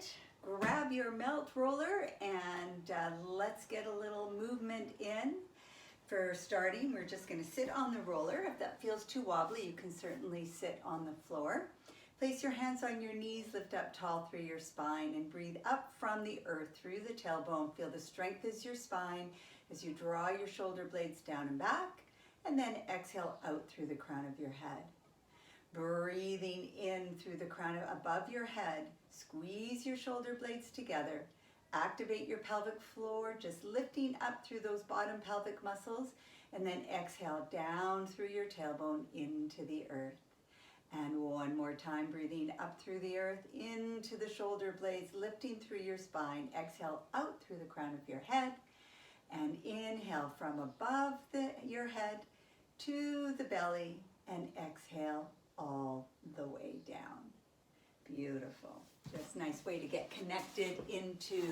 right, grab your melt roller and let's get a little movement in. For starting, we're just going to sit on the roller. If that feels too wobbly, you can certainly sit on the floor. Place your hands on your knees, lift up tall through your spine, and breathe up from the earth through the tailbone. Feel the strength as your spine as you draw your shoulder blades down and back, and then exhale out through the crown of your head. Breathing in through the crown above your head, squeeze your shoulder blades together. Activate your pelvic floor, just lifting up through those bottom pelvic muscles, and then exhale down through your tailbone into the earth. And one more time, breathing up through the earth, into the shoulder blades, lifting through your spine. Exhale out through the crown of your head, and inhale from above your head to the belly, and exhale all the way down. Beautiful. Just a nice way to get connected into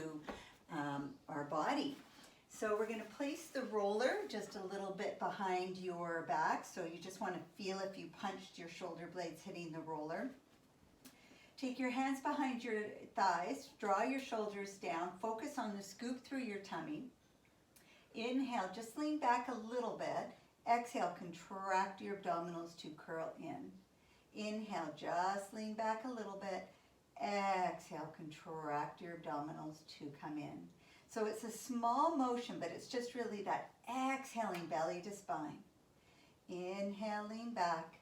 our body. So we're going to place the roller just a little bit behind your back. So you just want to feel if you punched your shoulder blades hitting the roller. Take your hands behind your thighs, draw your shoulders down, focus on the scoop through your tummy. Inhale, just lean back a little bit. Exhale, contract your abdominals to curl in. Inhale, just lean back a little bit. Exhale, contract your abdominals to come in. So it's a small motion, but it's just really that exhaling belly to spine. Inhale, lean back.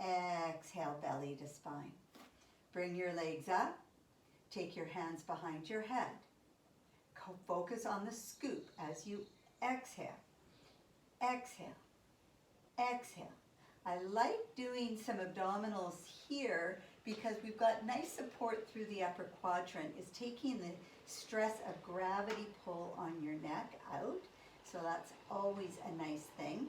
Exhale, belly to spine. Bring your legs up. Take your hands behind your head. Focus on the scoop as you exhale. Exhale. Exhale. I like doing some abdominals here because we've got nice support through the upper quadrant. It's taking the stress of gravity pull on your neck out. So that's always a nice thing.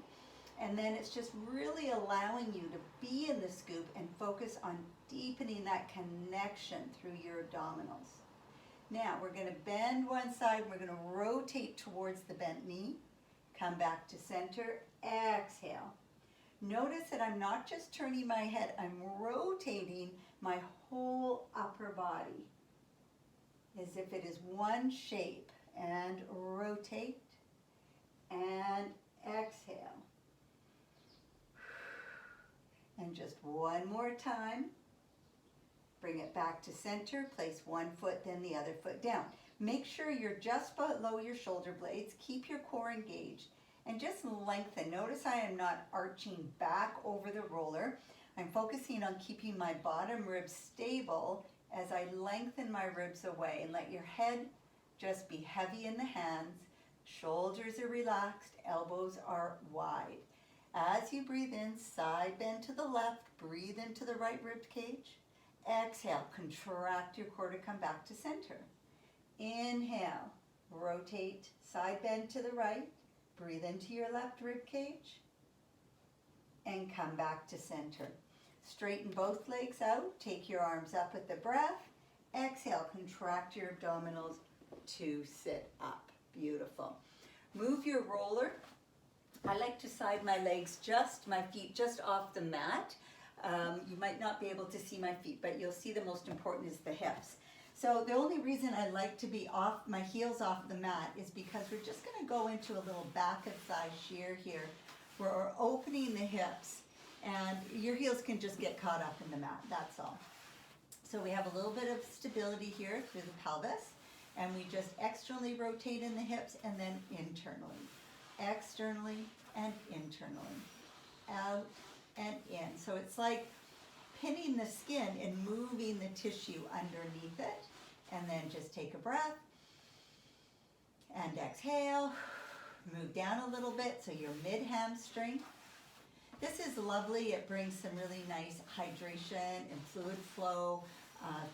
And then it's just really allowing you to be in the scoop and focus on deepening that connection through your abdominals. Now we're going to bend one side. We're going to rotate towards the bent knee. Come back to center. Exhale. Notice that I'm not just turning my head, I'm rotating my whole upper body as if it is one shape. And rotate and exhale. And just one more time. Bring it back to center. Place one foot, then the other foot down. Make sure you're just below your shoulder blades. Keep your core engaged. And just lengthen. Notice I am not arching back over the roller. I'm focusing on keeping my bottom ribs stable as I lengthen my ribs away. And let your head just be heavy in the hands. Shoulders are relaxed. Elbows are wide. As you breathe in, side bend to the left. Breathe into the right rib cage. Exhale, contract your core to come back to center. Inhale, rotate, side bend to the right. Breathe into your left rib cage and come back to center. Straighten both legs out. Take your arms up with the breath. Exhale, contract your abdominals to sit up. Beautiful. Move your roller. I like to side my legs, my feet just off the mat. You might not be able to see my feet, but you'll see the most important is the hips. So the only reason I like to be off my heels off the mat is because we're just going to go into a little back of thigh shear here where we're opening the hips and your heels can just get caught up in the mat, that's all. So we have a little bit of stability here through the pelvis and we just externally rotate in the hips and then internally. Externally and internally. Out and in. So it's like pinning the skin and moving the tissue underneath it. And then just take a breath and exhale. Move down a little bit so you're mid-hamstring. This is lovely. It brings some really nice hydration and fluid flow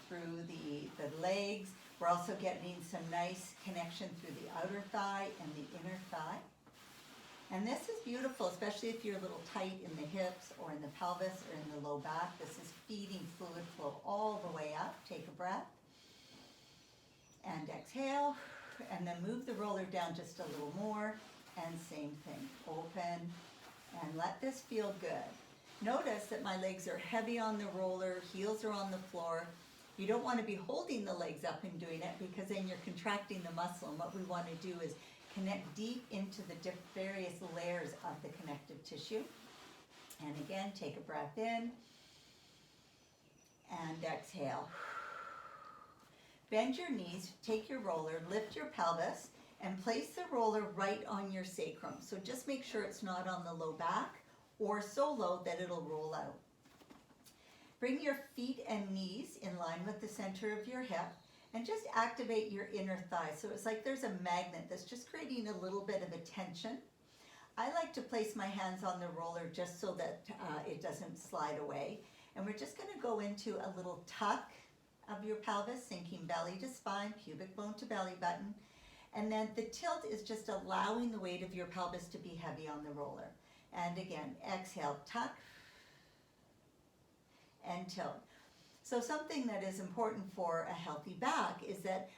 through the legs. We're also getting some nice connection through the outer thigh and the inner thigh. And this is beautiful, especially if you're a little tight in the hips or in the pelvis or in the low back. This is feeding fluid flow all the way up. Take a breath. And exhale. And then move the roller down just a little more. And same thing. Open. And let this feel good. Notice that my legs are heavy on the roller. Heels are on the floor. You don't want to be holding the legs up and doing it because then you're contracting the muscle. And what we want to do is connect deep into the various layers of the connective tissue. And again, take a breath in and exhale. Bend your knees, take your roller, lift your pelvis, and place the roller right on your sacrum. So just make sure it's not on the low back or so low that it'll roll out. Bring your feet and knees in line with the center of your hip and just activate your inner thigh. So it's like there's a magnet that's just creating a little bit of a tension. I like to place my hands on the roller just so that it doesn't slide away. And we're just going to go into a little tuck of your pelvis, sinking belly to spine, pubic bone to belly button. And then the tilt is just allowing the weight of your pelvis to be heavy on the roller. And again, exhale, tuck and tilt. So something that is important for a healthy back is that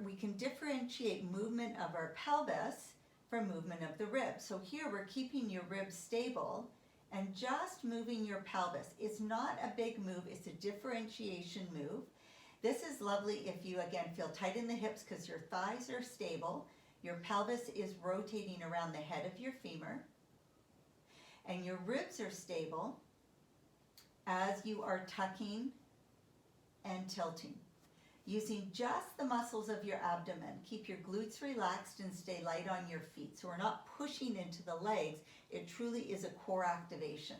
we can differentiate movement of our pelvis from movement of the ribs. So here we're keeping your ribs stable and just moving your pelvis. It's not a big move, it's a differentiation move. This is lovely if you, again, feel tight in the hips because your thighs are stable, your pelvis is rotating around the head of your femur, and your ribs are stable as you are tucking and tilting. Using just the muscles of your abdomen, keep your glutes relaxed and stay light on your feet. So we're not pushing into the legs, it truly is a core activation.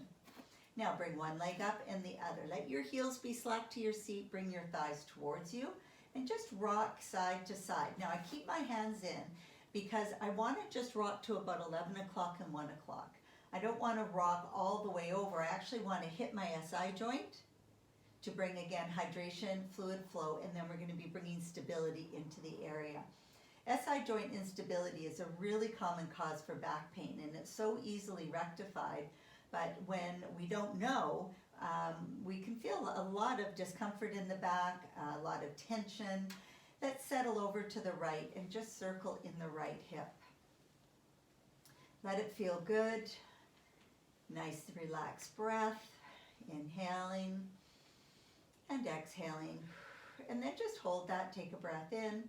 Now bring one leg up and the other. Let your heels be slack to your seat, bring your thighs towards you, and just rock side to side. Now I keep my hands in because I want to just rock to about 11 o'clock and 1 o'clock. I don't want to rock all the way over. I actually want to hit my SI joint to bring, again, hydration, fluid flow, and then we're going to be bringing stability into the area. SI joint instability is a really common cause for back pain, and it's so easily rectified, but when we don't know, we can feel a lot of discomfort in the back, a lot of tension. Let's settle over to the right and just circle in the right hip. Let it feel good. Nice relaxed breath, inhaling and exhaling. And then just hold that, take a breath in,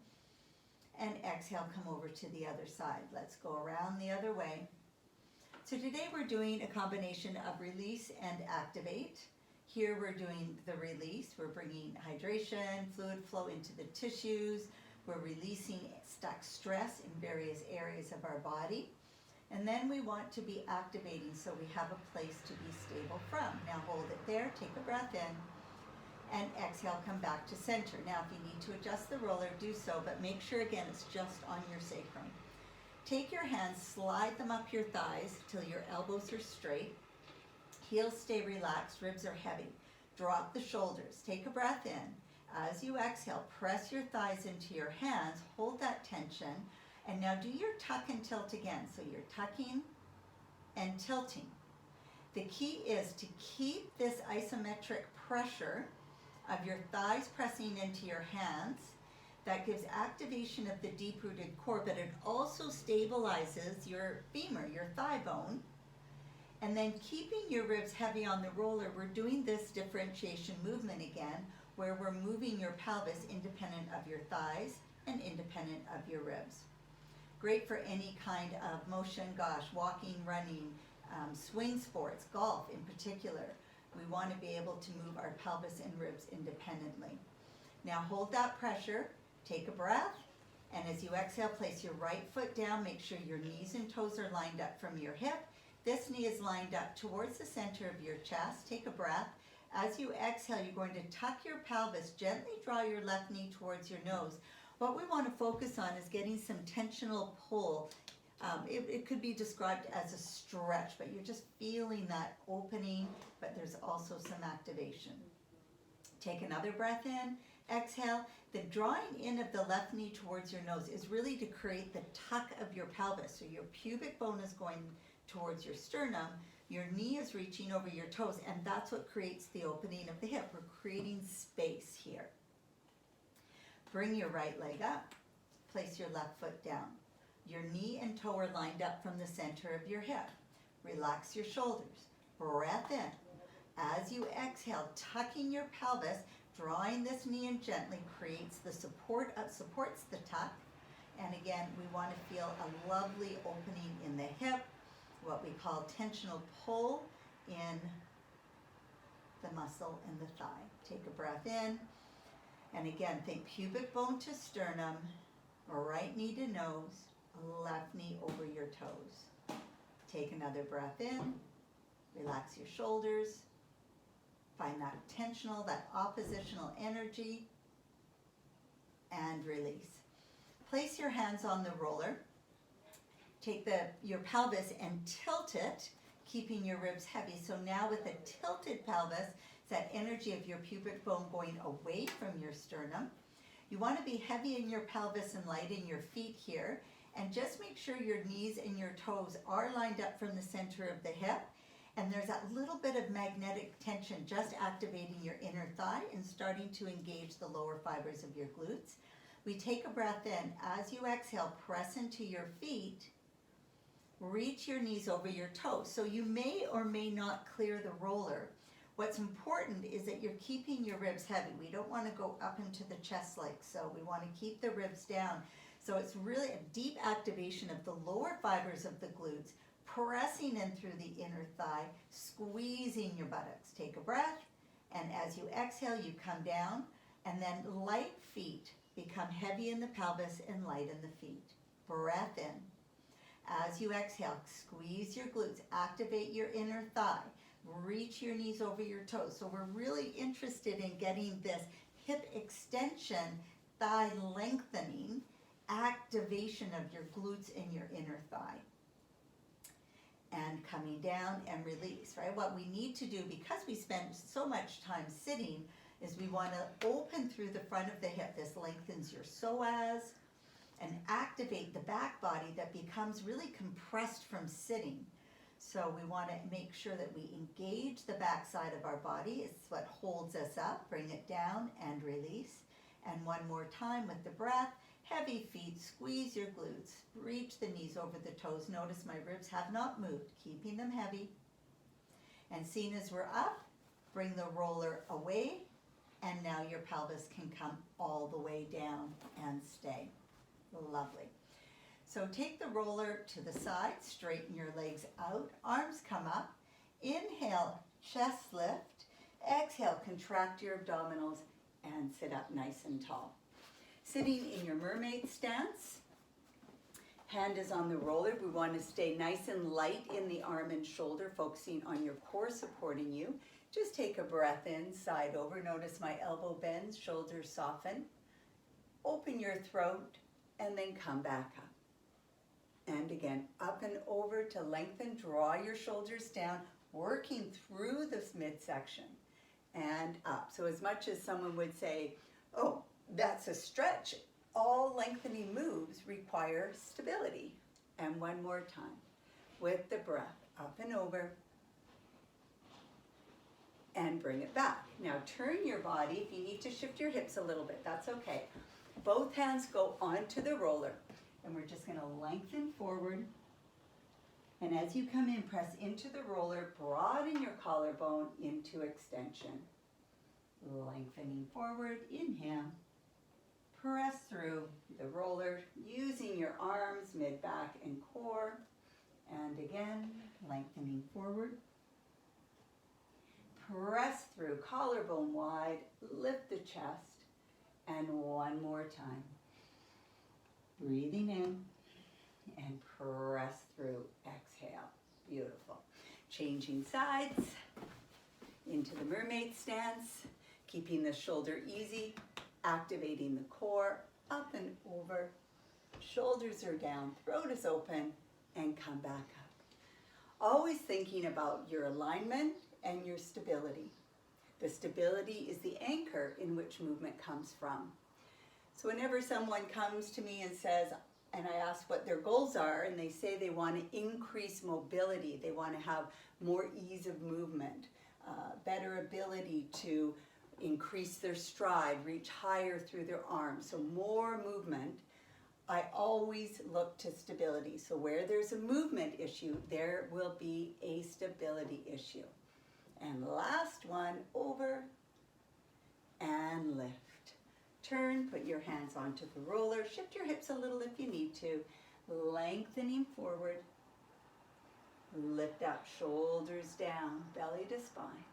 and exhale, come over to the other side. Let's go around the other way. So today we're doing a combination of release and activate. Here we're doing the release. We're bringing hydration, fluid flow into the tissues. We're releasing stuck stress in various areas of our body. And then we want to be activating so we have a place to be stable from. Now hold it there, take a breath in, and exhale, come back to center. Now if you need to adjust the roller, do so, but make sure again it's just on your sacrum. Take your hands, slide them up your thighs till your elbows are straight. Heels stay relaxed, ribs are heavy. Drop the shoulders, take a breath in. As you exhale, press your thighs into your hands, hold that tension, and now do your tuck and tilt again. So you're tucking and tilting. The key is to keep this isometric pressure of your thighs pressing into your hands. That gives activation of the deep-rooted core, but it also stabilizes your femur, your thigh bone. And then keeping your ribs heavy on the roller, we're doing this differentiation movement again, where we're moving your pelvis independent of your thighs and independent of your ribs. Great for any kind of motion, walking, running, swing sports, golf in particular. We want to be able to move our pelvis and ribs independently. Now hold that pressure, take a breath, and as you exhale, place your right foot down. Make sure your knees and toes are lined up from your hip. This knee is lined up towards the center of your chest. Take a breath. As you exhale, you're going to tuck your pelvis, gently draw your left knee towards your nose. What we want to focus on is getting some tensional pull. It could be described as a stretch, but you're just feeling that opening, but there's also some activation. Take another breath in, exhale. The drawing in of the left knee towards your nose is really to create the tuck of your pelvis. So your pubic bone is going towards your sternum, your knee is reaching over your toes, and that's what creates the opening of the hip. We're creating space here. Bring your right leg up, place your left foot down. Your knee and toe are lined up from the center of your hip. Relax your shoulders. Breath in. As you exhale, tucking your pelvis, Drawing this knee in gently creates the supports the tuck. And again, we want to feel a lovely opening in the hip, what we call tensional pull in the muscle in the thigh. Take a breath in. And again, think pubic bone to sternum, right knee to nose, left knee over your toes. Take another breath in. Relax your shoulders. Find that tensional, that oppositional energy, and release. Place your hands on the roller. Take your pelvis and tilt it, keeping your ribs heavy. So now with a tilted pelvis, it's that energy of your pubic bone going away from your sternum. You want to be heavy in your pelvis and light in your feet here. And just make sure your knees and your toes are lined up from the center of the hip. And there's that little bit of magnetic tension just activating your inner thigh and starting to engage the lower fibers of your glutes. We take a breath in. As you exhale, press into your feet. Reach your knees over your toes. So you may or may not clear the roller. What's important is that you're keeping your ribs heavy. We don't want to go up into the chest like so. We want to keep the ribs down. So it's really a deep activation of the lower fibers of the glutes, pressing in through the inner thigh, squeezing your buttocks. Take a breath, and as you exhale, you come down, and then light feet become heavy in the pelvis and light in the feet. Breath in. As you exhale, squeeze your glutes, activate your inner thigh, reach your knees over your toes. So we're really interested in getting this hip extension, thigh lengthening, activation of your glutes and your inner thigh. And coming down and release, right? What we need to do, because we spend so much time sitting, is we want to open through the front of the hip. This lengthens your psoas and activate the back body that becomes really compressed from sitting. So we want to make sure that we engage the back side of our body. It's what holds us up. Bring it down and release. And one more time with the breath. Heavy feet, squeeze your glutes, reach the knees over the toes. Notice my ribs have not moved, keeping them heavy. And seeing as we're up, bring the roller away, and now your pelvis can come all the way down and stay. Lovely. So take the roller to the side, straighten your legs out, arms come up. Inhale, chest lift. Exhale, contract your abdominals and sit up nice and tall. Sitting in your mermaid stance, hand is on the roller. We want to stay nice and light in the arm and shoulder, focusing on your core supporting you. Just take a breath in, side over. Notice my elbow bends, shoulders soften. Open your throat and then come back up. And again, up and over to lengthen. Draw your shoulders down, working through this midsection and up. So as much as someone would say, oh, that's a stretch, all lengthening moves require stability. And one more time with the breath, up and over, and bring it back. Now turn your body. If you need to shift your hips a little bit, that's okay. Both hands go onto the roller, and we're just going to lengthen forward. And as you come in, press into the roller, broaden your collarbone into extension. Lengthening forward, inhale. Press through the roller, using your arms, mid, back, and core. And again, lengthening forward. Press through, collarbone wide, lift the chest. And one more time. Breathing in and press through, exhale. Beautiful. Changing sides into the mermaid stance, keeping the shoulder easy. Activating the core, up and over, shoulders are down, throat is open, and come back up. Always thinking about your alignment and your stability. The stability is the anchor in which movement comes from. So whenever someone comes to me and says, and I ask what their goals are, and they say they want to increase mobility, they want to have more ease of movement, better ability to increase their stride, reach higher through their arms, so more movement, I always look to stability. So where there's a movement issue, there will be a stability issue. And last one, over and turn, put your hands onto the roller, shift your hips a little if you need to, lengthening forward, lift up, shoulders down, belly to spine,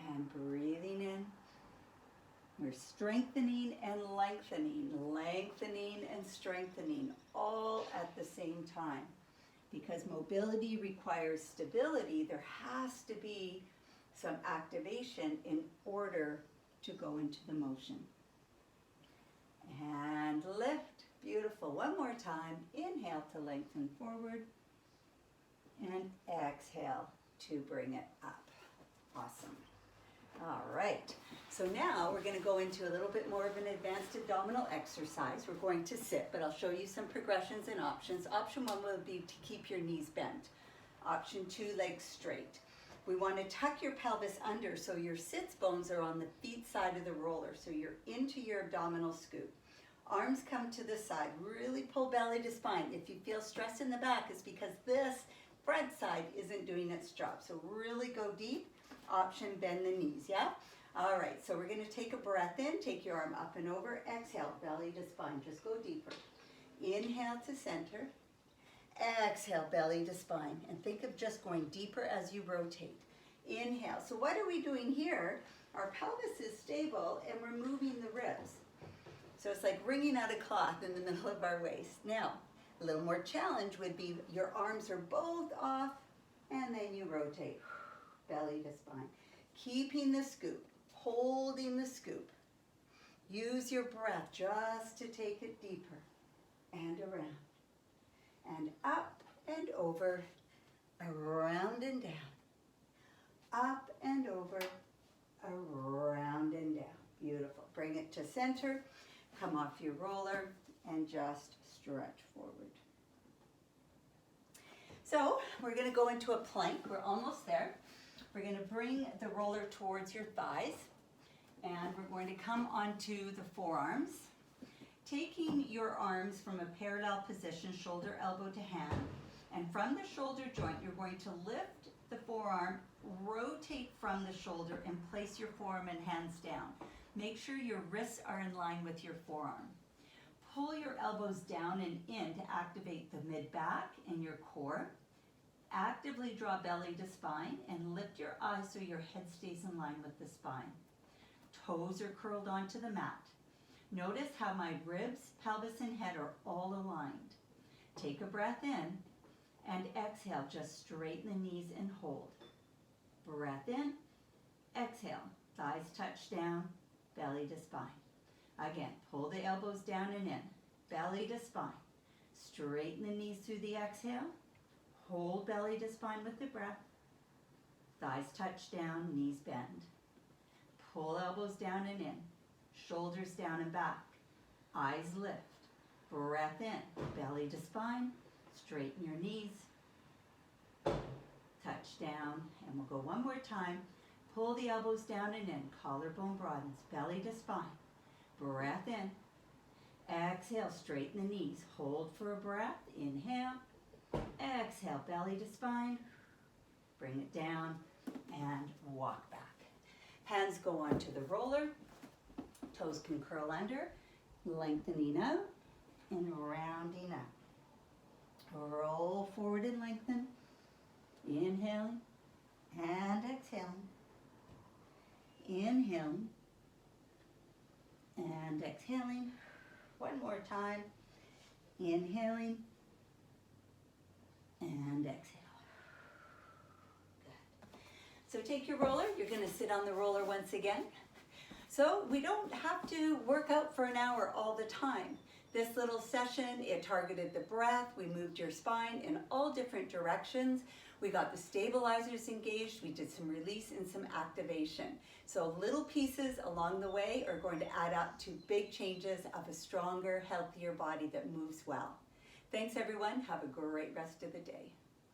and breathing in. We're strengthening and lengthening, lengthening and strengthening, all at the same time. Because mobility requires stability, there has to be some activation in order to go into the motion. And lift, beautiful. One more time, inhale to lengthen forward, and exhale to bring it up. Awesome. All right, so now we're going to go into a little bit more of an advanced abdominal exercise. We're going to sit, but I'll show you some progressions and options. Option 1 will be to keep your knees bent. Option 2, legs straight. We want to tuck your pelvis under so your sits bones are on the feet side of the roller, so you're into your abdominal scoop. Arms come to the side, really pull belly to spine. If you feel stress in the back, it's because this front side isn't doing its job. So really go deep. Option, bend the knees, yeah? All right, so we're going to take a breath in, take your arm up and over, exhale, belly to spine, just go deeper. Inhale to center, exhale, belly to spine, and think of just going deeper as you rotate. Inhale, so what are we doing here? Our pelvis is stable and we're moving the ribs. So it's like wringing out a cloth in the middle of our waist. Now, a little more challenge would be your arms are both off and then you rotate. Belly to spine. Keeping the scoop, holding the scoop. Use your breath just to take it deeper and around. And up and over, around and down. Up and over, around and down. Beautiful. Bring it to center, come off your roller, and just stretch forward. So we're going to go into a plank. We're almost there. We're going to bring the roller towards your thighs, and we're going to come onto the forearms, taking your arms from a parallel position, shoulder, elbow to hand, and from the shoulder joint, you're going to lift the forearm, rotate from the shoulder, and place your forearm and hands down. Make sure your wrists are in line with your forearm. Pull your elbows down and in to activate the mid-back and your core. Actively draw belly to spine and lift your eyes so your head stays in line with the spine. Toes are curled onto the mat. Notice how my ribs, pelvis, and head are all aligned. Take a breath in and exhale. Just straighten the knees and hold. Breath in, exhale. Thighs touch down, belly to spine. Again, pull the elbows down and in. Belly to spine. Straighten the knees through the exhale. Hold belly to spine with the breath. Thighs touch down, knees bend. Pull elbows down and in. Shoulders down and back. Eyes lift. Breath in, belly to spine. Straighten your knees. Touch down, and we'll go one more time. Pull the elbows down and in. Collarbone broadens, belly to spine. Breath in. Exhale, straighten the knees. Hold for a breath. Inhale. Exhale, belly to spine. Bring it down and walk back. Hands go onto the roller. Toes can curl under. Lengthening out and rounding up. Roll forward and lengthen. Inhaling and exhaling. Inhaling and exhaling. One more time. Inhaling and exhale. Good. So take your roller. You're going to sit on the roller once again. So we don't have to work out for an hour all the time. This little session, it targeted the breath. We moved your spine in all different directions. We got the stabilizers engaged. We did some release and some activation. So little pieces along the way are going to add up to big changes of a stronger, healthier body that moves well. Thanks everyone. Have a great rest of the day.